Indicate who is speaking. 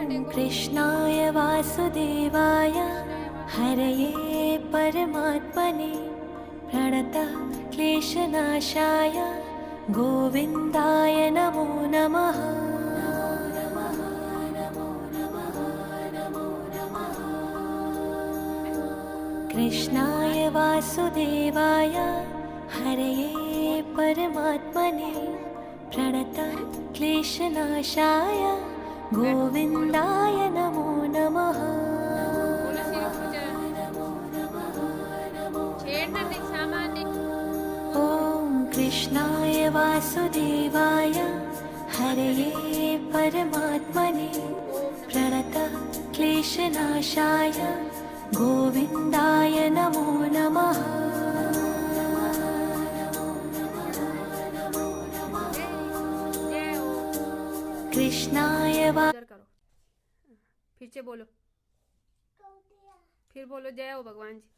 Speaker 1: कृष्णाय वासुदेवाय हरये परमात्मने प्रणतः क्लेशनाशाय गोविन्दाय नमो नमः। कृष्णाय वासुदेवाय हरये परमात्मने प्रणतः क्लेशनाशाय गोविन्दाय नमो नमः। ॐ कृष्णाय वासुदेवाय हरये परमात्मने प्रणतः क्लेशनाशाय गोविन्दाय नमो नमः। कृष्णाय वा
Speaker 2: करो फिर से बोलो, फिर बोलो जय हो भगवान जी।